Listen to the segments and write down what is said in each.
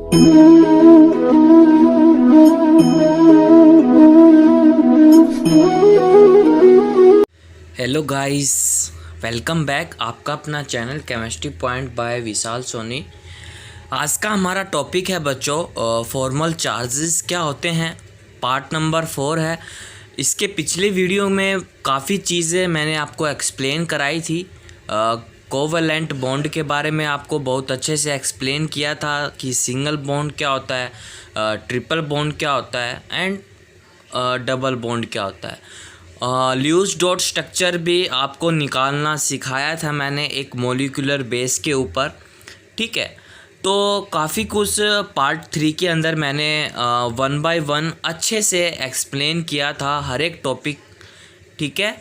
Hello guys, welcome back. आपका अपना channel chemistry point by विशाल सोनी। आज का हमारा टॉपिक है बच्चों फॉर्मल चार्जेस क्या होते हैं। पार्ट नंबर 4 है। इसके पिछले वीडियो में काफ़ी चीज़ें मैंने आपको एक्सप्लेन कराई थी। कोवैलेंट बॉन्ड के बारे में आपको बहुत अच्छे से एक्सप्लेन किया था कि सिंगल बॉन्ड क्या होता है, ट्रिपल बॉन्ड क्या होता है एंड डबल बॉन्ड क्या होता है। ल्यूज डॉट स्ट्रक्चर भी आपको निकालना सिखाया था मैंने एक मॉलिक्यूलर बेस के ऊपर। ठीक है, तो काफ़ी कुछ पार्ट 3 के अंदर मैंने 1 बाय 1 अच्छे से एक्सप्लेन किया था हर एक टॉपिक। ठीक है,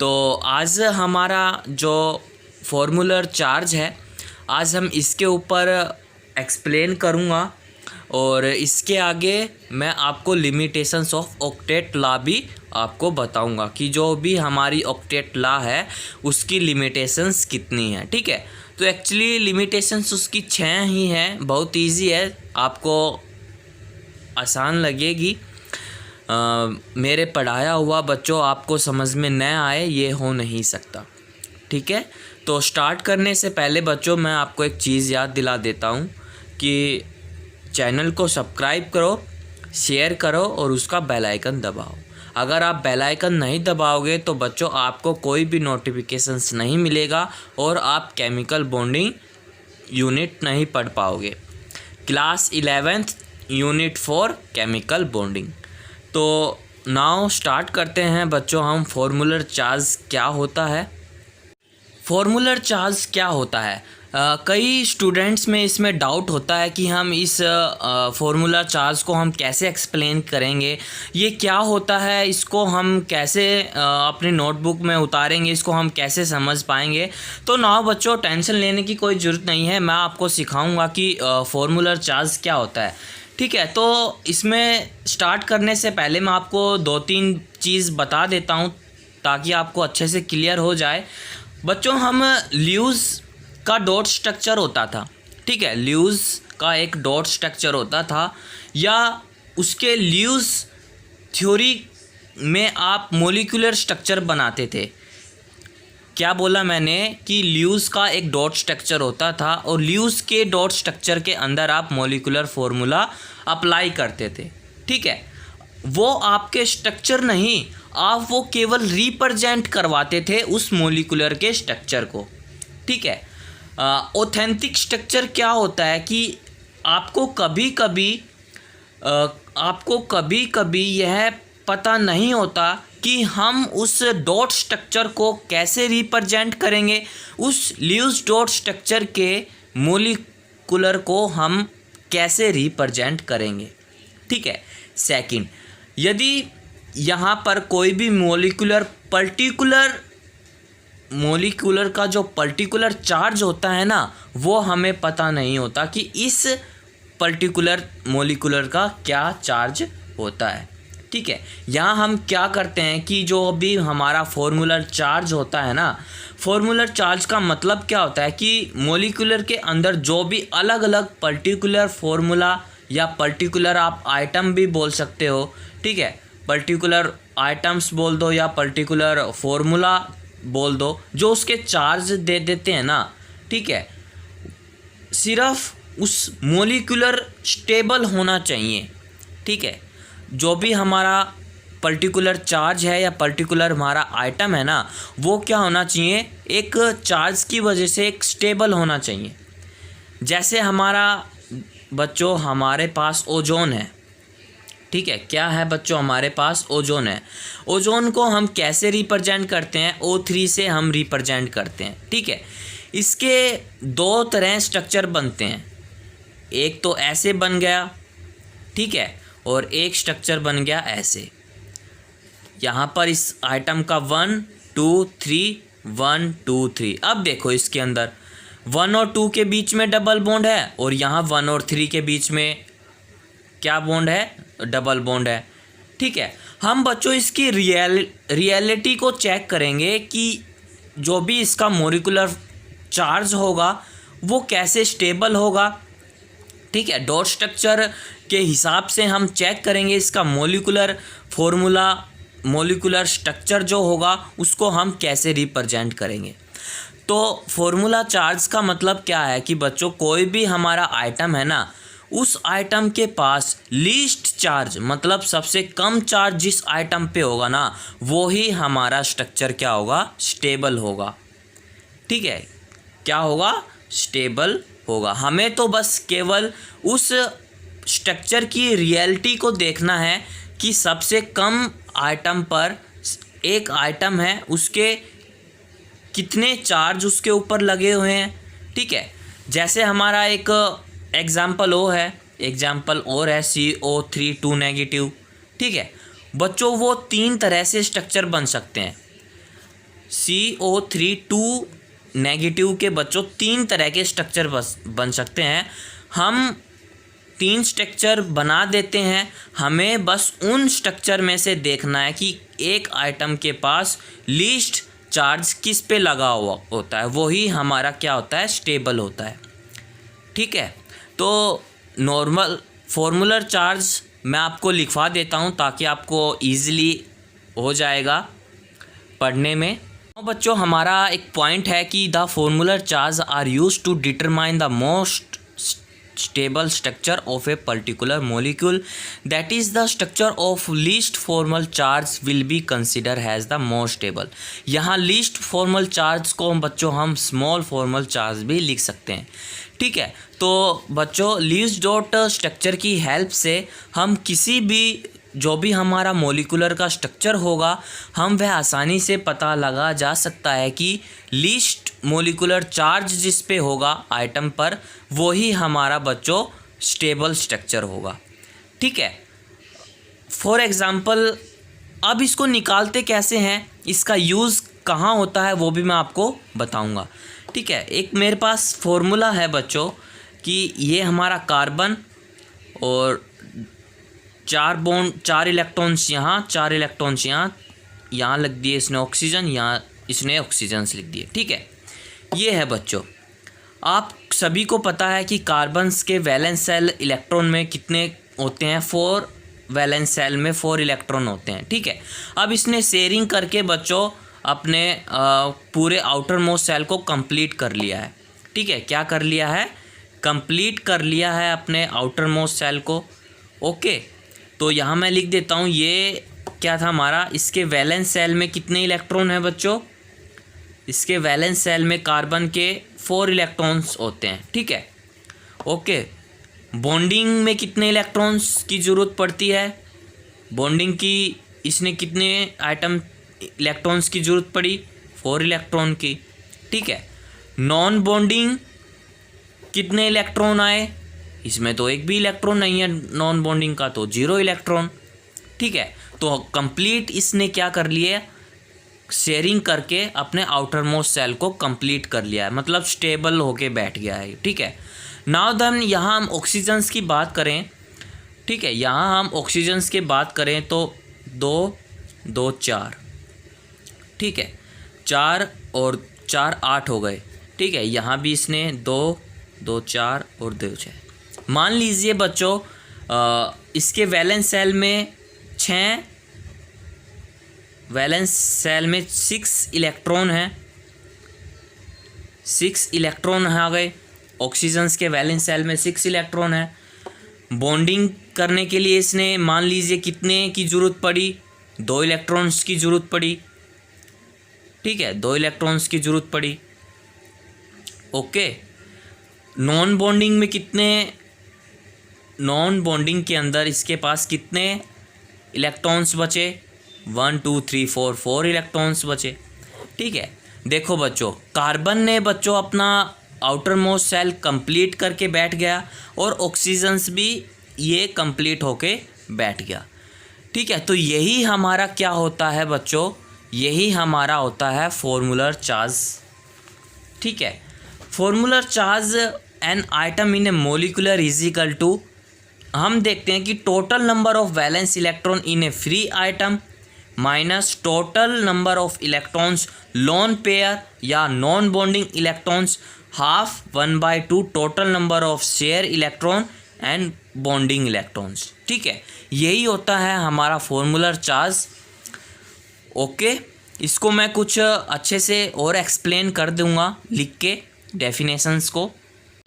तो आज हमारा जो फॉर्मूलर चार्ज है, आज हम इसके ऊपर एक्सप्लेन करूँगा और इसके आगे मैं आपको लिमिटेशंस ऑफ ऑक्टेट लॉ भी आपको बताऊंगा कि जो भी हमारी ऑक्टेट लॉ है उसकी लिमिटेशंस कितनी है। ठीक है, तो एक्चुअली लिमिटेशंस उसकी 6 ही हैं। बहुत इजी है, आपको आसान लगेगी। मेरे पढ़ाया हुआ बच्चों आपको समझ में न आए ये हो नहीं सकता। ठीक है, तो स्टार्ट करने से पहले बच्चों मैं आपको एक चीज़ याद दिला देता हूँ कि चैनल को सब्सक्राइब करो, शेयर करो और उसका बेल आइकन दबाओ। अगर आप बेल आइकन नहीं दबाओगे तो बच्चों आपको कोई भी नोटिफिकेशंस नहीं मिलेगा और आप केमिकल बॉन्डिंग यूनिट नहीं पढ़ पाओगे। Class 11th unit 4 chemical bonding. तो नाउ स्टार्ट करते हैं बच्चों हम फॉर्मूलर चार्ज क्या होता है। फॉर्मूलर चार्ज क्या होता है, कई स्टूडेंट्स में इसमें डाउट होता है कि हम इस फॉर्मूला चार्ज को हम कैसे एक्सप्लेन करेंगे, ये क्या होता है, इसको हम कैसे अपनी नोटबुक में उतारेंगे, इसको हम कैसे समझ पाएंगे। तो ना बच्चों टेंशन लेने की कोई ज़रूरत नहीं है, मैं आपको सिखाऊंगा कि फॉर्मूलर चार्ज क्या होता है। ठीक है, तो इसमें स्टार्ट करने से पहले मैं आपको 2-3 चीज़ बता देता हूँ ताकि आपको अच्छे से क्लियर हो जाए। बच्चों हम ल्यूज का डॉट स्ट्रक्चर होता था। ठीक है, ल्यूज का एक डॉट स्ट्रक्चर होता था या उसके ल्यूज थ्योरी में आप मॉलिक्यूलर स्ट्रक्चर बनाते थे। क्या बोला मैंने कि ल्यूज का एक डॉट स्ट्रक्चर होता था और ल्यूज के डॉट स्ट्रक्चर के अंदर आप मॉलिक्यूलर फॉर्मूला अप्लाई करते थे। ठीक है, वो आपके स्ट्रक्चर नहीं, आप वो केवल रिप्रेजेंट करवाते थे उस मॉलिक्यूलर के स्ट्रक्चर को। ठीक है, ऑथेंटिक स्ट्रक्चर क्या होता है कि आपको कभी कभी यह पता नहीं होता कि हम उस डॉट स्ट्रक्चर को कैसे रिप्रेजेंट करेंगे, उस ल्यूज डॉट स्ट्रक्चर के मॉलिक्यूलर को हम कैसे रिप्रेजेंट करेंगे। ठीक है, सेकंड, यदि यहाँ पर कोई भी मॉलिक्यूलर का जो पर्टिकुलर चार्ज होता है ना, वो हमें पता नहीं होता कि इस पर्टिकुलर मॉलिक्यूलर का क्या चार्ज होता है। ठीक है, यहाँ हम क्या करते हैं कि जो भी हमारा फॉर्मूलर चार्ज होता है ना, फॉर्मूलर चार्ज का मतलब क्या होता है कि मॉलिक्यूलर के अंदर जो भी अलग अलग पर्टिकुलर फॉर्मूला या पर्टिकुलर आप आइटम भी बोल सकते हो। ठीक है, पर्टिकुलर आइटम्स बोल दो या पर्टिकुलर फॉर्मूला बोल दो, जो उसके चार्ज दे देते हैं ना। ठीक है, सिर्फ उस मॉलिक्यूलर स्टेबल होना चाहिए। ठीक है, जो भी हमारा पर्टिकुलर चार्ज है या पर्टिकुलर हमारा आइटम है ना, वो क्या होना चाहिए, एक चार्ज की वजह से एक स्टेबल होना चाहिए। जैसे हमारा बच्चों हमारे पास ओजोन है। ठीक है, क्या है बच्चों, हमारे पास ओजोन है। ओजोन को हम कैसे रिप्रेजेंट करते हैं, O3 से हम रिप्रेजेंट करते हैं। ठीक है, इसके 2 तरह स्ट्रक्चर बनते हैं, एक तो ऐसे बन गया, ठीक है, और एक स्ट्रक्चर बन गया ऐसे। यहाँ पर इस आइटम का 1 2 3 1 2 3। अब देखो इसके अंदर 1 और 2 के बीच में डबल बॉन्ड है और यहाँ 1 और 3 के बीच में क्या बॉन्ड है, डबल बॉन्ड है। ठीक है, हम बच्चों इसकी रियलिटी को चेक करेंगे कि जो भी इसका मॉलिक्यूलर चार्ज होगा वो कैसे स्टेबल होगा, ठीक है। डॉट स्ट्रक्चर के हिसाब से हम चेक करेंगे इसका मोलिकुलर फॉर्मूला, मोलिकुलर स्ट्रक्चर जो होगा उसको हम कैसे रिप्रेजेंट करेंगे। तो फॉर्मूला चार्ज का मतलब क्या है कि बच्चों कोई भी हमारा आइटम है ना, उस आइटम के पास लीस्ट चार्ज मतलब सबसे कम चार्ज जिस आइटम पे होगा ना, वो ही हमारा स्ट्रक्चर क्या होगा, स्टेबल होगा। ठीक है, क्या होगा, स्टेबल होगा। हमें तो बस केवल उस स्ट्रक्चर की रियलिटी को देखना है कि सबसे कम आइटम पर एक आइटम है, उसके कितने चार्ज उसके ऊपर लगे हुए हैं। ठीक है, जैसे हमारा एक एग्जाम्पल और है CO3 2 नेगेटिव। ठीक है बच्चों, वो 3 तरह से स्ट्रक्चर बन सकते हैं। CO3 2 नेगेटिव के बच्चों 3 तरह के स्ट्रक्चर बन सकते हैं। हम 3 स्ट्रक्चर बना देते हैं, हमें बस उन स्ट्रक्चर में से देखना है कि एक आइटम के पास लीस्ट चार्ज किस पे लगा हुआ होता है, वही हमारा क्या होता है, स्टेबल होता है। ठीक है, तो नॉर्मल फॉर्मूलर चार्ज मैं आपको लिखवा देता हूँ ताकि आपको ईज़िली हो जाएगा पढ़ने में। तो बच्चों हमारा एक पॉइंट है कि the formal charge are used to determine the most stable structure of a particular molecule, that is the structure of least formal charge will be considered as the most stable। यहाँ least formal charge को बच्चों हम small formal charge भी लिख सकते हैं। ठीक है, तो बच्चों लीस्ट डॉट स्ट्रक्चर की हेल्प से हम किसी भी जो भी हमारा मोलिकुलर का स्ट्रक्चर होगा, हम वह आसानी से पता लगा जा सकता है कि लीस्ट मोलिकुलर चार्ज जिस पे होगा आइटम पर, वही हमारा बच्चों स्टेबल स्ट्रक्चर होगा। ठीक है, फॉर एग्ज़ाम्पल अब इसको निकालते कैसे हैं, इसका यूज़ कहाँ होता है वो भी मैं आपको बताऊंगा। ठीक है, एक मेरे पास फॉर्मूला है बच्चों कि ये हमारा कार्बन और 4 इलेक्ट्रॉन्स यहाँ, 4 इलेक्ट्रॉन्स यहाँ लग दिए इसने ऑक्सीजन, यहाँ इसने ऑक्सीजन लिख दिए। ठीक है, ये है बच्चों। आप सभी को पता है कि कार्बन्स के वैलेंस सेल इलेक्ट्रॉन में कितने होते हैं, 4 वैलेंस सेल में 4 इलेक्ट्रॉन होते हैं। ठीक है, अब इसने शेयरिंग करके बच्चों अपने पूरे आउटर मोस्ट सेल को कंप्लीट कर लिया है। ठीक है, क्या कर लिया है, कंप्लीट कर लिया है अपने आउटर मोस्ट सेल को। ओके, तो यहाँ मैं लिख देता हूँ, ये क्या था हमारा, इसके वैलेंस सेल में कितने इलेक्ट्रॉन हैं बच्चों, इसके वैलेंस सेल में कार्बन के 4 इलेक्ट्रॉन्स होते हैं। ठीक है, ओके, बॉन्डिंग में कितने इलेक्ट्रॉन्स की ज़रूरत पड़ती है, बॉन्डिंग की इसने कितने आइटम इलेक्ट्रॉन्स की ज़रूरत पड़ी, 4 इलेक्ट्रॉन की। ठीक है, नॉन बॉन्डिंग कितने इलेक्ट्रॉन आए, इसमें तो एक भी इलेक्ट्रॉन नहीं है नॉन बॉन्डिंग का, तो 0 इलेक्ट्रॉन। ठीक है, तो कंप्लीट इसने क्या कर लिया, शेयरिंग करके अपने आउटर मोस्ट सेल को कंप्लीट कर लिया है, मतलब स्टेबल होके बैठ गया है। ठीक है, नाउ देन यहाँ हम ऑक्सीजन्स की बात करें। ठीक है, यहाँ हम ऑक्सीजन्स की बात करें तो 2 2 4। ठीक है, 4 और 4 8 हो गए। ठीक है, यहाँ भी इसने 2 2 4 और 2 6। मान लीजिए बच्चों इसके वैलेंस सेल में 6, वैलेंस सेल में 6 इलेक्ट्रॉन हैं, 6 इलेक्ट्रॉन आ गए। ऑक्सीजन्स के वैलेंस सेल में 6 इलेक्ट्रॉन है। बॉन्डिंग करने के लिए इसने मान लीजिए कितने की ज़रूरत पड़ी, 2 इलेक्ट्रॉन्स की ज़रूरत पड़ी। ठीक है, 2 इलेक्ट्रॉन्स की ज़रूरत पड़ी। ओके, नॉन बॉन्डिंग में कितने, नॉन बॉन्डिंग के अंदर इसके पास कितने इलेक्ट्रॉन्स बचे, 1 2 3 4 4 इलेक्ट्रॉन्स बचे। ठीक है, देखो बच्चों कार्बन ने बच्चों अपना आउटर मोस्ट सेल कंप्लीट करके बैठ गया और ऑक्सीजन्स भी ये कंप्लीट होके बैठ गया। ठीक है, तो यही हमारा क्या होता है बच्चों, यही हमारा होता है फॉर्मूलर चार्ज। ठीक है, formal charge an atom in a molecular is equal to, हम देखते हैं कि total number of valence electron in a free atom minus total number of electrons lone pair या non bonding electrons ½ 1/2 total number of share electron and bonding electrons. ठीक है, यही होता है हमारा फॉर्मूलर चार्ज। ओके, इसको मैं कुछ अच्छे से और एक्सप्लेन कर दूंगा लिख के डेफिनेशंस को।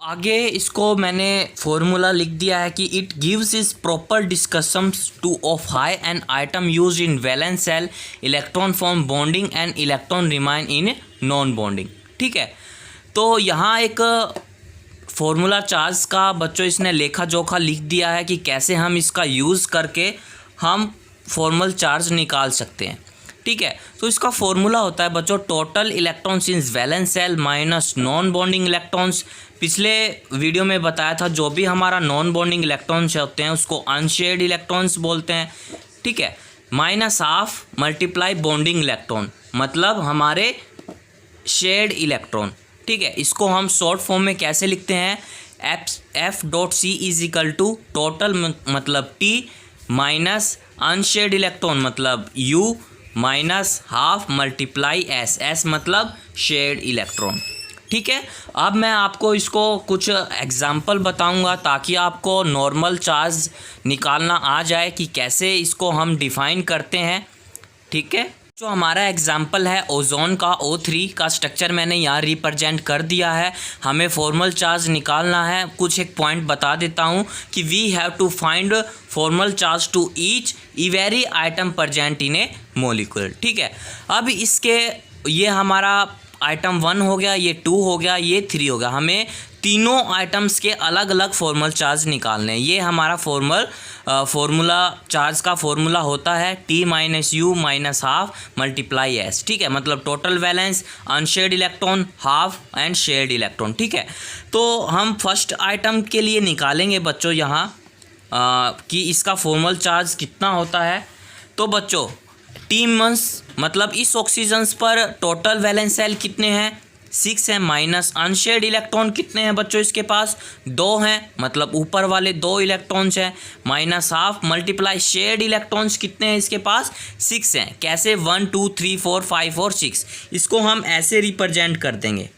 आगे इसको मैंने फॉर्मूला लिख दिया है कि it gives is proper discussions two of high and item use in valence shell electron form bonding and electron remain in non bonding. ठीक है, तो यहाँ एक फॉर्मूला चार्ज का बच्चों इसने लेखा जोखा लिख दिया है कि कैसे हम इसका यूज़ करके हम फॉर्मल चार्ज निकाल सकते हैं। ठीक है, तो इसका फॉर्मूला होता है बच्चों total electrons in valence shell minus non bonding electrons. पिछले वीडियो में बताया था जो भी हमारा नॉन बॉन्डिंग इलेक्ट्रॉन्स होते हैं उसको अनशेयर्ड इलेक्ट्रॉन्स बोलते हैं। ठीक है, minus half multiply bonding electron मतलब हमारे शेयर्ड इलेक्ट्रॉन। ठीक है, इसको हम शॉर्ट फॉर्म में कैसे लिखते हैं, F dot C is equal to total मतलब टी माइनस अनशेयर्ड इलेक्ट्रॉन मतलब U minus half multiply S, S मतलब शेयर्ड इलेक्ट्रॉन। ठीक है, अब मैं आपको इसको कुछ एग्जाम्पल बताऊंगा ताकि आपको नॉर्मल चार्ज निकालना आ जाए कि कैसे इसको हम डिफाइन करते हैं। ठीक है, जो हमारा एग्जाम्पल है ओजोन का O3 का स्ट्रक्चर मैंने यहाँ रिप्रेजेंट कर दिया है। हमें फॉर्मल चार्ज निकालना है। कुछ एक पॉइंट बता देता हूँ कि we have to find formal charge to each every atom present in a molecule. ठीक है, अब इसके ये हमारा आइटम 1 हो गया, ये 2 हो गया, ये 3 हो गया। हमें तीनों आइटम्स के अलग अलग फॉर्मल चार्ज निकालने हैं। ये हमारा फॉर्मूला चार्ज का फॉर्मूला होता है T minus you minus half multiply S. ठीक है, मतलब total valence, unshared electron, half and shared electron. ठीक है, तो हम फर्स्ट आइटम के लिए निकालेंगे बच्चों यहाँ कि इसका फॉर्मल चार्ज कितना होता है। तो बच्चों टी मंस मतलब इस ऑक्सीजन पर टोटल वैलेंस सेल कितने हैं, 6 है, माइनस अनशेयर्ड इलेक्ट्रॉन कितने हैं बच्चों इसके पास 2 हैं मतलब ऊपर वाले 2 इलेक्ट्रॉन्स हैं, minus half multiply shared electrons कितने हैं इसके पास 6 हैं। कैसे 1 2 3 4 5 और 6, इसको हम ऐसे रिप्रेजेंट कर देंगे।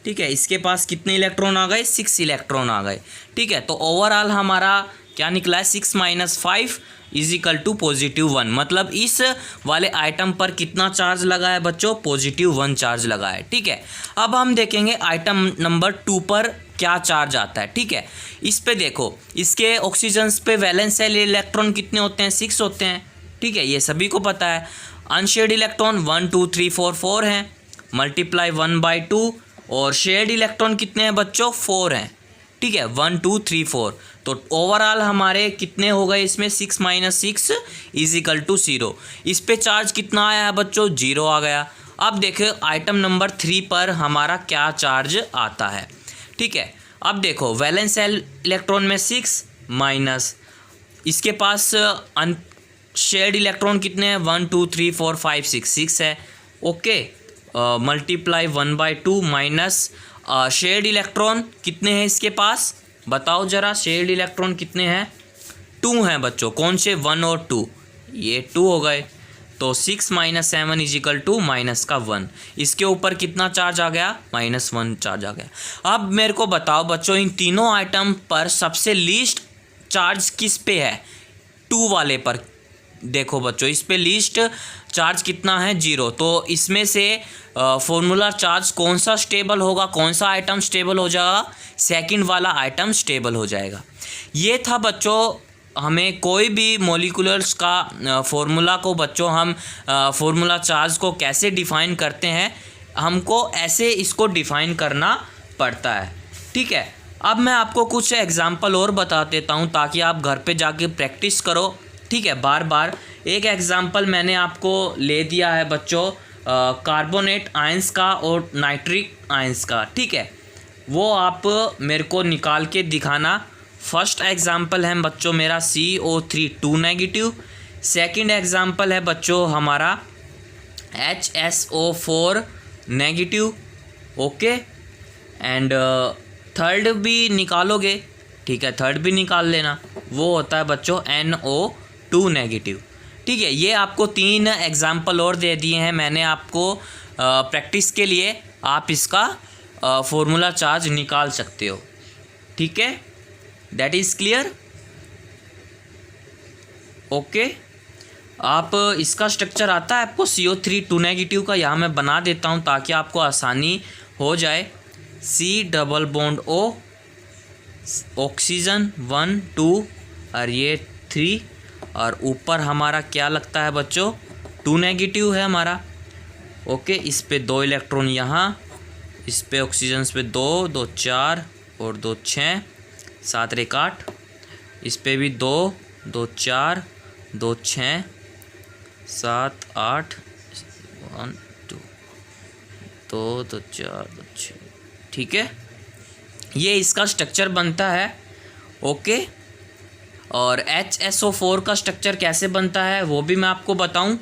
ठीक है, इसके पास कितने इलेक्ट्रॉन आ गए, 6 इलेक्ट्रॉन आ गए। ठीक है, तो ओवरऑल हमारा क्या निकला है, 6 माइनस 5 इज इक्वल टू +1 मतलब इस वाले आइटम पर कितना चार्ज लगा है बच्चों, +1 चार्ज लगा है। ठीक है, अब हम देखेंगे आइटम नंबर 2 पर क्या चार्ज आता है। ठीक है, इस पे देखो, इसके ऑक्सीजन पे वैलेंस सेल इलेक्ट्रॉन कितने होते हैं, 6 होते हैं। ठीक है, ये सभी को पता है। अनशेयर्ड इलेक्ट्रॉन 1 2 3 4 4 हैं मल्टीप्लाई 1/2 और शेयर्ड इलेक्ट्रॉन कितने हैं बच्चों, 4 हैं। ठीक है, 1 2 3 4, तो ओवरऑल हमारे कितने हो गए इसमें, 6 माइनस 6 इज इक्वल टू 0। इस पे चार्ज कितना आया है बच्चों, 0 आ गया। अब देखो आइटम नंबर 3 पर हमारा क्या चार्ज आता है। ठीक है, अब देखो वैलेंस सेल इलेक्ट्रॉन में 6 माइनस इसके पास शेयर्ड इलेक्ट्रॉन कितने हैं, 1 2 3 4 5 6 है। Okay, multiply 1/2 minus shared electron कितने हैं इसके पास, बताओ जरा, शेयर्ड इलेक्ट्रॉन कितने हैं, 2 हैं बच्चों। कौन से, 1 और 2, ये 2 हो गए। तो 6 minus 7 is equal to minus का 1। इसके ऊपर कितना चार्ज आ गया, -1 चार्ज आ गया। अब मेरे को बताओ बच्चों इन तीनों आइटम पर सबसे लीस्ट चार्ज किस पे है, 2 वाले पर। देखो बच्चों इस पे लीस्ट चार्ज कितना है, 0। तो इसमें से फॉर्मूला चार्ज कौन सा स्टेबल होगा, कौन सा आइटम स्टेबल हो जाएगा, सेकंड वाला आइटम स्टेबल हो जाएगा। ये था बच्चों हमें कोई भी मॉलिक्यूलर्स का फॉर्मूला को बच्चों हम फॉर्मूला चार्ज को कैसे डिफ़ाइन करते हैं, हमको ऐसे इसको डिफ़ाइन करना पड़ता है। ठीक है, अब मैं आपको कुछ एग्जांपल और बता देता हूँ ताकि आप घर पे जाके प्रैक्टिस करो। ठीक है, बार बार। एक एग्जांपल मैंने आपको ले दिया है बच्चों कार्बोनेट आयंस का और नाइट्रिक आयंस का। ठीक है, वो आप मेरे को निकाल के दिखाना। फर्स्ट एग्जांपल है बच्चों मेरा CO3 2 नेगेटिव, सेकंड एग्जांपल है बच्चों हमारा HSO4 negative. Okay, and third भी निकालोगे, ठीक है, थर्ड भी निकाल लेना, वो होता है बच्चों NO2 नेगेटिव। ठीक है, ये आपको 3 एग्जाम्पल और दे दिए हैं मैंने आपको प्रैक्टिस के लिए, आप इसका फॉर्मूला चार्ज निकाल सकते हो। ठीक है, दैट इज़ क्लियर। ओके, आप इसका स्ट्रक्चर आता है आपको CO3 2 नेगेटिव का, यहाँ मैं बना देता हूँ ताकि आपको आसानी हो जाए। C double bond O, oxygen 1 2 और ये 3, और ऊपर हमारा क्या लगता है बच्चों, 2 नेगेटिव है हमारा। ओके, इस पे 2 इलेक्ट्रॉन यहाँ, इस पे ऑक्सीजन पे 2 2 4 और 2 6 7 1 8, इस पे भी 2 2 4 2 6 7 8 1 2 2 2 4 2 6, ठीक है। ये इसका स्ट्रक्चर बनता है। ओके, और HSO4 का स्ट्रक्चर कैसे बनता है वो भी मैं आपको बताऊं,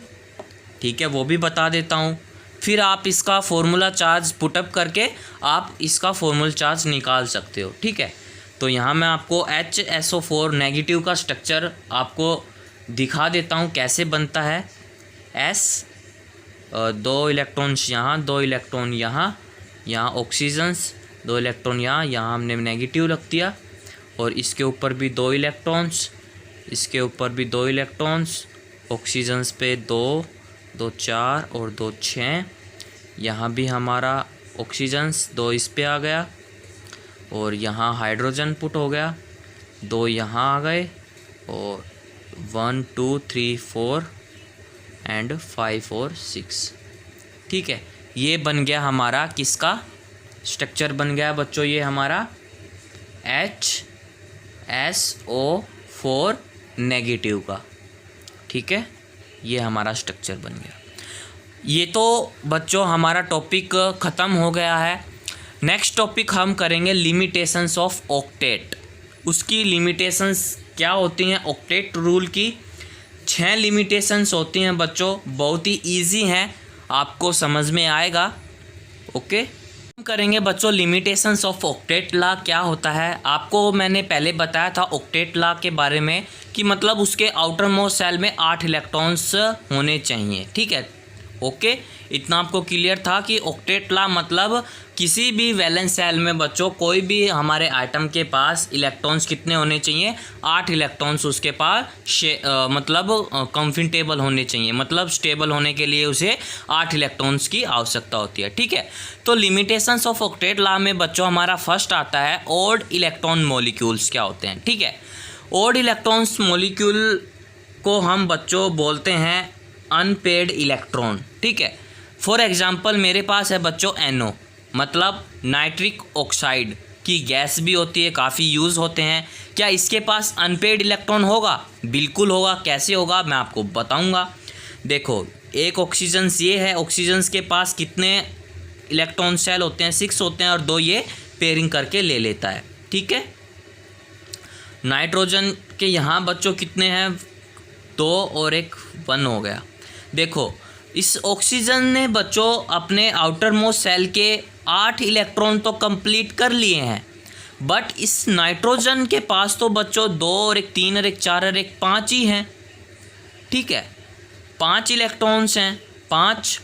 ठीक है, वो भी बता देता हूं। फिर आप इसका फॉर्मूला चार्ज पुटअप करके आप इसका फॉर्मूला चार्ज निकाल सकते हो, ठीक है। तो यहाँ मैं आपको HSO4 नेगेटिव का स्ट्रक्चर आपको दिखा देता हूँ कैसे बनता है। S 2 इलेक्ट्रॉन्स यहाँ, 2 इलेक्ट्रॉन यहाँ, यहाँ ऑक्सीजन्स 2 इलेक्ट्रॉन यहाँ हमने नेगेटिव रख दिया, और इसके ऊपर भी 2 इलेक्ट्रॉन्स, इसके ऊपर भी 2 इलेक्ट्रॉन्स, ऑक्सीजन्स पे 2 2 4 और 2 6, यहाँ भी हमारा ऑक्सीजन्स 2 इस पे आ गया, और यहाँ हाइड्रोजन पुट हो गया, 2 यहाँ आ गए, और 1 2 3 4 एंड 5 और 6, ठीक है। ये बन गया हमारा किसका स्ट्रक्चर बन गया बच्चों, ये हमारा HSO4 नेगेटिव का, ठीक है। ये हमारा स्ट्रक्चर बन गया। ये तो बच्चों हमारा टॉपिक ख़त्म हो गया है। नेक्स्ट टॉपिक हम करेंगे लिमिटेशंस ऑफ ऑक्टेट। उसकी लिमिटेशंस क्या होती हैं ऑक्टेट रूल की? 6 लिमिटेशंस होती हैं बच्चों, बहुत ही इजी हैं, आपको समझ में आएगा। ओके, हम करेंगे बच्चों लिमिटेशंस ऑफ ऑक्टेट लॉ क्या होता है। आपको मैंने पहले बताया था ऑक्टेट लॉ के बारे में कि मतलब उसके आउटर मोस्ट सेल में 8 इलेक्ट्रॉन्स होने चाहिए, ठीक है। ओके, इतना आपको क्लियर था कि ऑक्टेट लॉ मतलब किसी भी वैलेंस सेल में बच्चों कोई भी हमारे आइटम के पास इलेक्ट्रॉन्स कितने होने चाहिए, 8 इलेक्ट्रॉन्स उसके पास मतलब कंफर्टेबल होने चाहिए, मतलब स्टेबल होने के लिए उसे 8 इलेक्ट्रॉन्स की आवश्यकता होती है, ठीक है। तो लिमिटेशंस ऑफ ऑक्टेट लॉ में बच्चों हमारा फर्स्ट आता है ऑड इलेक्ट्रॉन मॉलिक्यूल्स क्या होते हैं, ठीक है। ऑड इलेक्ट्रॉन्स मॉलिक्यूल को हम बच्चों बोलते हैं अनपेड इलेक्ट्रॉन, ठीक है। फॉर एग्जांपल मेरे पास है बच्चों NO, मतलब नाइट्रिक ऑक्साइड की गैस भी होती है, काफ़ी यूज़ होते हैं। क्या इसके पास अनपेड इलेक्ट्रॉन होगा? बिल्कुल होगा। कैसे होगा मैं आपको बताऊंगा। देखो, एक ऑक्सीजन ये है, ऑक्सीजन के पास कितने इलेक्ट्रॉन शेल होते हैं? 6 होते हैं, और 2 ये पेयरिंग करके ले लेता है, ठीक है। नाइट्रोजन के यहाँ बच्चों कितने हैं? 2 और 1 हो गया। देखो, इस ऑक्सीजन ने बच्चों अपने आउटर मोस्ट सेल के 8 इलेक्ट्रॉन तो कंप्लीट कर लिए हैं, बट इस नाइट्रोजन के पास तो बच्चों 2 और 1 3 और 1 4 और 1 5 ही हैं, ठीक है। 5 इलेक्ट्रॉन्स हैं, 5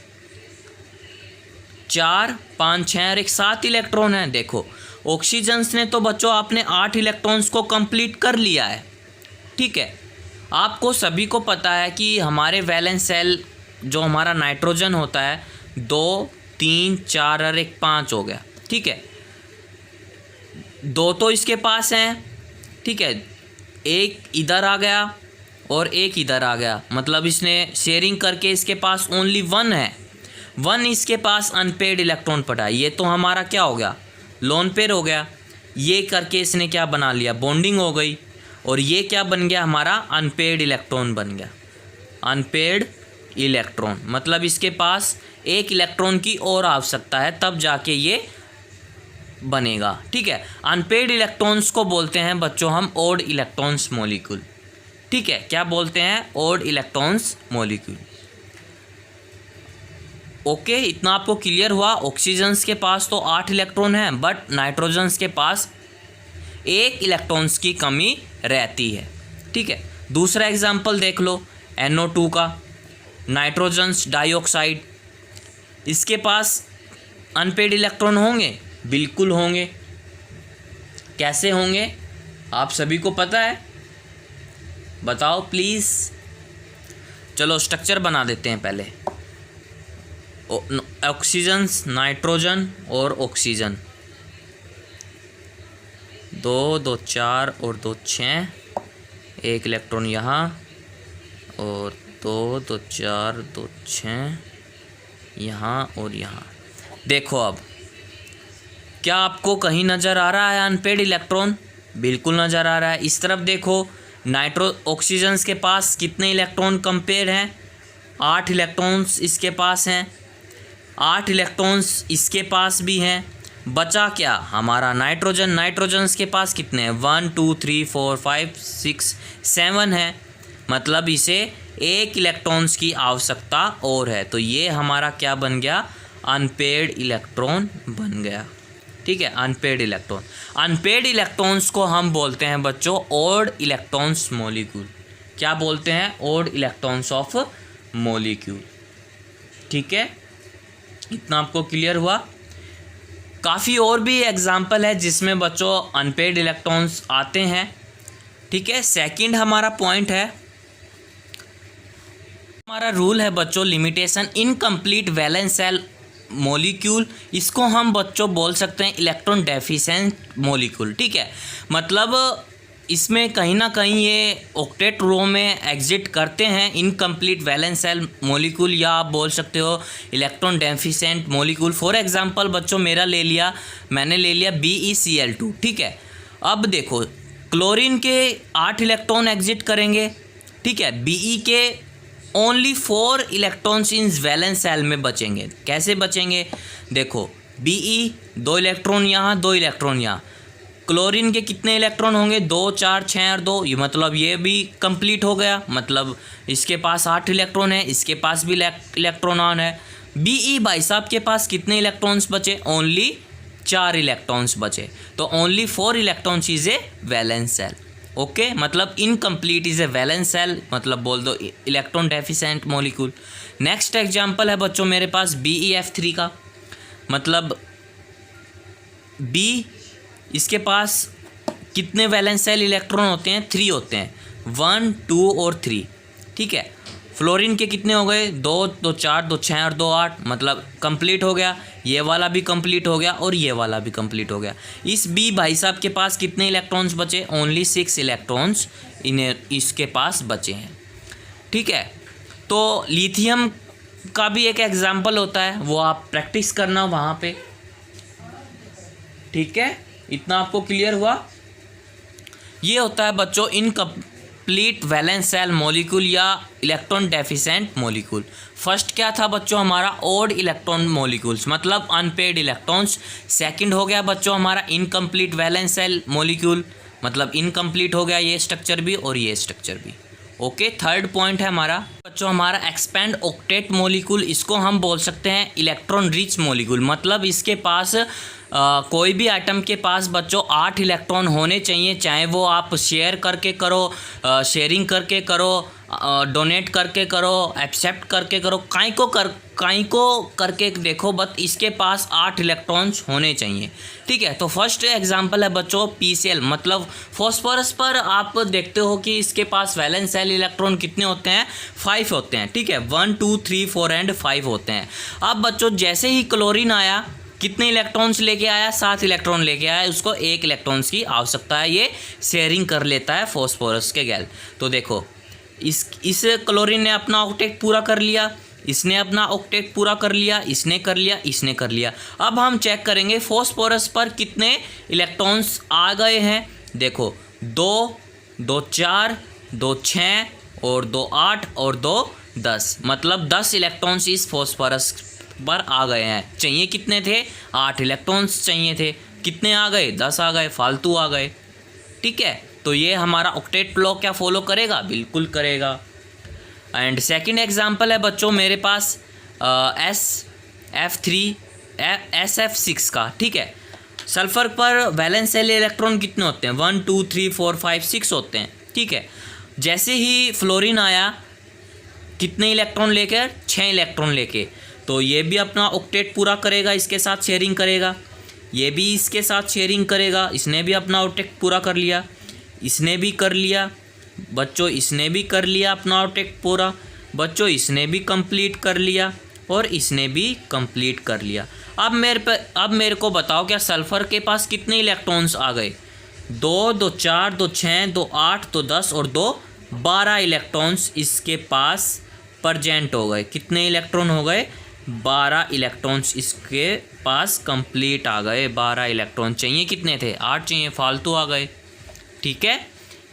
4 5 6 और 1 7 इलेक्ट्रॉन हैं। देखो, ऑक्सीजन ने तो बच्चों अपने 8 इलेक्ट्रॉन्स को कंप्लीट कर लिया है, ठीक है। आपको सभी को पता है कि हमारे वैलेंस सेल जो हमारा नाइट्रोजन होता है 2 3 4 और 1 5 हो गया, ठीक है। 2 तो इसके पास हैं, ठीक है, 1 इधर आ गया और 1 इधर आ गया, मतलब इसने शेयरिंग करके इसके पास ओनली 1 है। 1 इसके पास अनपेड इलेक्ट्रॉन पड़ा है, ये तो हमारा क्या हो गया, लोन पेयर हो गया। ये करके इसने क्या बना लिया, बॉन्डिंग हो गई, और ये क्या बन गया हमारा, अनपेड इलेक्ट्रॉन बन गया। अनपेड इलेक्ट्रॉन मतलब इसके पास 1 इलेक्ट्रॉन की और आवश्यकता है, तब जाके ये बनेगा, ठीक है। अनपेड इलेक्ट्रॉन्स को बोलते हैं बच्चों हम ऑड इलेक्ट्रॉन्स मॉलिक्यूल, ठीक है। क्या बोलते हैं? Odd electrons molecule. ओके, इतना आपको क्लियर हुआ। ऑक्सीजन्स के पास तो 8 इलेक्ट्रॉन हैं, बट नाइट्रोजन्स के पास 1 इलेक्ट्रॉन्स की कमी रहती है, ठीक है। दूसरा एग्जाम्पल देख लो, NO2 का, नाइट्रोजन्स डाइऑक्साइड, इसके पास अनपेड इलेक्ट्रॉन होंगे? बिल्कुल होंगे। कैसे होंगे? आप सभी को पता है? बताओ प्लीज़। चलो स्ट्रक्चर बना देते हैं पहले। ऑक्सीजन, नाइट्रोजन और ऑक्सीजन, 2 2 4 और 2 6, एक इलेक्ट्रॉन यहाँ और 2 2 4 2 6 यहाँ और यहाँ। देखो अब क्या आपको कहीं नज़र आ रहा है अनपेड इलेक्ट्रॉन? बिल्कुल नज़र आ रहा है। इस तरफ देखो, ऑक्सीजन के पास कितने इलेक्ट्रॉन कंपेयर हैं? 8 इलेक्ट्रॉन्स इसके पास हैं, 8 इलेक्ट्रॉन्स इसके पास भी हैं। बचा क्या हमारा नाइट्रोजन के पास कितने हैं? 1 2 3 4 5 6 7 है, मतलब इसे 1 इलेक्ट्रॉन्स की आवश्यकता और है। तो ये हमारा क्या बन गया? अनपेड इलेक्ट्रॉन बन गया। ठीक है, अनपेड इलेक्ट्रॉन। अनपेड इलेक्ट्रॉन्स को हम बोलते हैं बच्चों ऑड इलेक्ट्रॉन्स मॉलिक्यूल। क्या बोलते हैं? Odd electrons of molecule. ठीक है, इतना आपको क्लियर हुआ? काफ़ी और भी एग्जाम्पल है जिसमें बच्चों अनपेड इलेक्ट्रॉन्स आते हैं। ठीक है, सेकंड हमारा पॉइंट है, हमारा रूल है बच्चों limitation incomplete valence shell molecule. इसको हम बच्चों बोल सकते हैं इलेक्ट्रॉन डेफिशिएंट मॉलिक्यूल। ठीक है, मतलब इसमें कहीं ना कहीं ये ऑक्टेट रो में एग्जिट करते हैं इनकम्प्लीट वैलेंस सेल मॉलिक्यूल, या आप बोल सकते हो electron deficient molecule. For example बच्चों मैंने ले लिया BeCl2। ठीक है, अब देखो क्लोरीन के 8 इलेक्ट्रॉन एग्जिट करेंगे। ठीक है, Be के only 4 electrons in valence shell में बचेंगे। कैसे बचेंगे? देखो Be 2 इलेक्ट्रॉन यहाँ, 2 इलेक्ट्रॉन यहाँ। क्लोरीन के कितने इलेक्ट्रॉन होंगे? 2 4 6 और 2, ये मतलब ये भी कंप्लीट हो गया, मतलब इसके पास 8 इलेक्ट्रॉन है, इसके पास भी इलेक्ट्रॉन ऑन है। Be भाई साहब के पास कितने इलेक्ट्रॉन्स बचे? ओनली 4 इलेक्ट्रॉन्स बचे। तो only 4 electrons is a valence shell. Okay, मतलब incomplete is a valence shell, मतलब बोल दो electron deficient molecule. Next example है बच्चों मेरे पास BeF3 का, मतलब B इसके पास कितने वैलेंस सेल इलेक्ट्रॉन होते हैं? 3 होते हैं, 1 2 और 3। ठीक है, फ्लोरीन के कितने हो गए? 2 2 4 2 6 और 2 8, मतलब कंप्लीट हो गया। ये वाला भी कंप्लीट हो गया और ये वाला भी कंप्लीट हो गया। इस B भाई साहब के पास कितने इलेक्ट्रॉन्स बचे? ओनली 6 इलेक्ट्रॉन्स इसके पास बचे हैं। ठीक है, तो लिथियम का भी एक एग्जाम्पल होता है, वो आप प्रैक्टिस करना वहाँ पे। ठीक है, इतना आपको क्लियर हुआ? ये होता है बच्चों इनकम्प्लीट वैलेंस सेल मॉलिक्यूल या इलेक्ट्रॉन डेफिशिएंट मॉलिक्यूल। फर्स्ट क्या था बच्चों हमारा? ऑड इलेक्ट्रॉन मॉलिक्यूल्स, मतलब अनपेड इलेक्ट्रॉन्स। सेकंड हो गया बच्चों हमारा इनकम्प्लीट वैलेंस सेल मॉलिक्यूल, मतलब इनकम्प्लीट हो गया ये स्ट्रक्चर भी और ये स्ट्रक्चर भी। ओके, थर्ड पॉइंट है हमारा बच्चों हमारा एक्सपेंड ऑक्टेट मॉलिक्यूल। इसको हम बोल सकते हैं इलेक्ट्रॉन रिच मॉलिक्यूल, मतलब इसके पास कोई भी आइटम के पास बच्चों 8 इलेक्ट्रॉन होने चाहिए, चाहे वो आप शेयर करके करो, शेयरिंग करके करो, डोनेट करके करो, एक्सेप्ट करके करो, काई को करके देखो, बट इसके पास 8 इलेक्ट्रॉन्स होने चाहिए। ठीक है, तो फर्स्ट एग्जांपल है बच्चों PCl, मतलब फॉस्फोरस पर आप देखते हो कि इसके पास वैलेंस सेल इलेक्ट्रॉन कितने होते हैं? 5 होते हैं। ठीक है, 1 2 3 4 एंड 5 होते हैं। अब बच्चों जैसे ही क्लोरीन आया, कितने इलेक्ट्रॉन्स लेके आया? 7 इलेक्ट्रॉन लेके आया, उसको 1 इलेक्ट्रॉन्स की आवश्यकता है, ये शेयरिंग कर लेता है फॉस्फोरस के गैल। तो देखो इस क्लोरीन ने अपना ऑक्टेट पूरा कर लिया, इसने अपना ऑक्टेट पूरा कर लिया, इसने कर लिया, इसने कर लिया। अब हम चेक करेंगे फॉस्फोरस पर कितने इलेक्ट्रॉन्स आ गए हैं। देखो 2 2 4 2 6 और 2 8 और 2 10, मतलब 10 इलेक्ट्रॉन्स इस फॉस्फोरस पर आ गए हैं। चाहिए कितने थे? 8 इलेक्ट्रॉन्स चाहिए थे। कितने आ गए? 10 आ गए, फालतू आ गए। ठीक है, तो ये हमारा ऑक्टेट लॉ क्या फॉलो करेगा? बिल्कुल करेगा। एंड सेकंड एग्जांपल है बच्चों मेरे पास SF6 का। ठीक है, सल्फर पर वैलेंस सेल इलेक्ट्रॉन कितने होते हैं? 1 2 3 4 5 6 होते हैं। ठीक है, जैसे ही फ्लोरीन आया, कितने इलेक्ट्रॉन लेकर? 6 इलेक्ट्रॉन लेके, तो ये भी अपना ऑक्टेट पूरा करेगा, इसके साथ शेयरिंग करेगा, ये भी इसके साथ शेयरिंग करेगा, इसने भी अपना ऑक्टेट पूरा कर लिया, इसने भी कर लिया बच्चों, इसने भी कर लिया अपना ऑक्टेट पूरा बच्चों, इसने भी कंप्लीट कर लिया और इसने भी कंप्लीट कर लिया। अब मेरे को बताओ क्या सल्फ़र के पास कितने इलेक्ट्रॉन्स आ गए? 2, 2 4, 2 6, 2 8, 2 10 और 2 12 इलेक्ट्रॉन्स इसके पास प्रजेंट हो गए। कितने इलेक्ट्रॉन हो गए? 12 इलेक्ट्रॉन्स इसके पास कंप्लीट आ गए। 12 इलेक्ट्रॉन चाहिए कितने थे? 8 चाहिए, फालतू आ गए। ठीक है,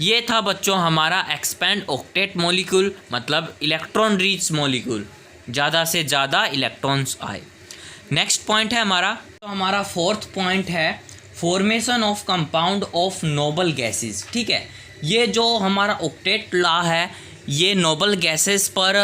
ये था बच्चों हमारा एक्सपेंड ऑक्टेट मॉलिक्यूल, मतलब इलेक्ट्रॉन रिच मॉलिक्यूल, ज़्यादा से ज़्यादा इलेक्ट्रॉन्स आए। नेक्स्ट पॉइंट है हमारा, तो हमारा फोर्थ पॉइंट है formation of compound of noble gases. ठीक है, ये जो हमारा ऑक्टेट लॉ है ये नोबल गैसेस पर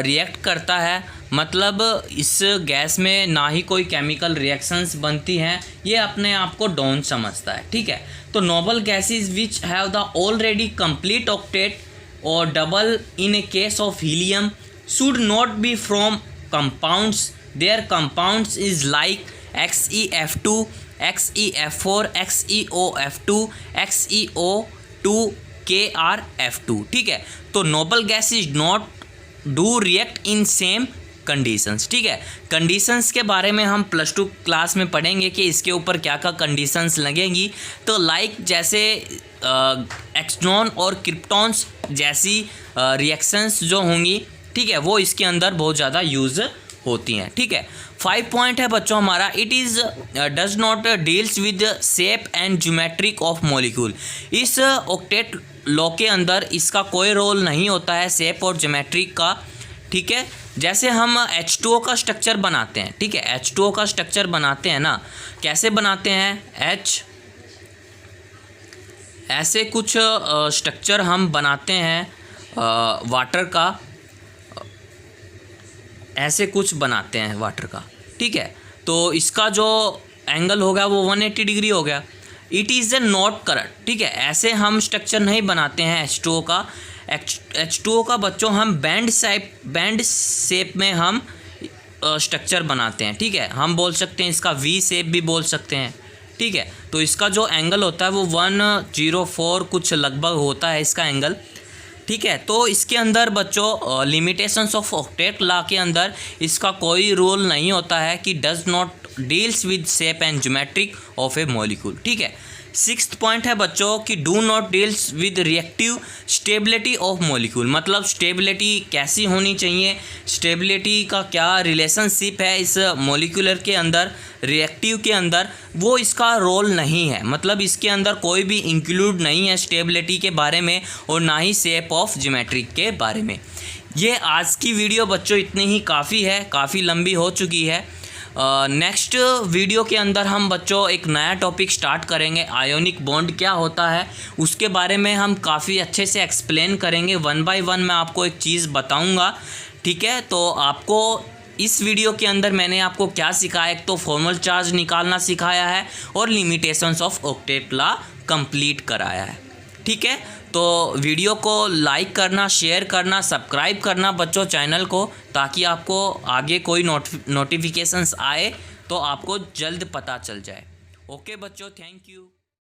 रिएक्ट करता है, मतलब इस गैस में ना ही कोई केमिकल रिएक्शंस बनती हैं, ये अपने आप को डॉन समझता है। ठीक है, तो noble gases which have the already complete octet और double in a case of helium should not be from compounds, their compounds is like XeF2, XeF4, XeOF2, XeO2, KrF2। ठीक है, तो noble gas is not do react in same conditions. ठीक है, conditions के बारे में हम +2 क्लास में पढ़ेंगे कि इसके ऊपर क्या क्या कंडीशंस लगेंगी। तो लाइक जैसे एक्सॉन और क्रिप्टॉन्स जैसी रिएक्शंस जो होंगी, ठीक है, वो इसके अंदर बहुत ज़्यादा यूज़ होती हैं। ठीक है, 5 पॉइंट है बच्चों हमारा, it is does not deals with shape and geometric of molecule. इस ऑक्टेट लॉ के अंदर इसका कोई रोल नहीं होता है शेप और ज्योमेट्रिक का। ठीक है, जैसे हम H2O का स्ट्रक्चर बनाते हैं, ठीक है, H2O का स्ट्रक्चर बनाते हैं ना, कैसे बनाते हैं? ऐसे कुछ स्ट्रक्चर हम बनाते हैं वाटर का, ऐसे कुछ बनाते हैं वाटर का। ठीक है, तो इसका जो एंगल हो गया वो 180 डिग्री हो गया। It is a not correct. ठीक है, ऐसे हम स्ट्रक्चर नहीं बनाते हैं H2O का। H2O का बच्चों हम बैंड शेप में हम स्ट्रक्चर बनाते हैं। ठीक है, हम बोल सकते हैं इसका V शेप भी बोल सकते हैं। ठीक है, तो इसका जो एंगल होता है वो 104 कुछ लगभग होता है इसका एंगल। ठीक है, तो इसके अंदर बच्चों लिमिटेशंस ऑफ ऑक्टेट लॉ के अंदर इसका कोई रोल नहीं होता है कि does not deals with shape and geometric of A molecule. ठीक है, 6th पॉइंट है बच्चों कि do not deals with reactive stability of molecule, मतलब स्टेबिलिटी कैसी होनी चाहिए, स्टेबिलिटी का क्या रिलेशनशिप है इस मॉलिक्यूलर के अंदर, रिएक्टिव के अंदर, वो इसका रोल नहीं है, मतलब इसके अंदर कोई भी इंक्लूड नहीं है स्टेबिलिटी के बारे में और ना ही शेप ऑफ ज्योमेट्रिक के बारे में। ये आज की वीडियो बच्चों इतनी ही काफ़ी है, काफ़ी लंबी हो चुकी है। नेक्स्ट वीडियो के अंदर हम बच्चों एक नया टॉपिक स्टार्ट करेंगे, आयोनिक बॉन्ड क्या होता है उसके बारे में हम काफ़ी अच्छे से एक्सप्लेन करेंगे। 1 बाय 1 मैं आपको एक चीज़ बताऊंगा। ठीक है, तो आपको इस वीडियो के अंदर मैंने आपको क्या सिखाया, एक तो फॉर्मल चार्ज निकालना सिखाया है और limitations of octet law complete कराया है। ठीक है, तो वीडियो को लाइक करना, शेयर करना, सब्सक्राइब करना बच्चों चैनल को, ताकि आपको आगे कोई नोटिफिकेशंस आए तो आपको जल्द पता चल जाए। ओके बच्चों, थैंक यू।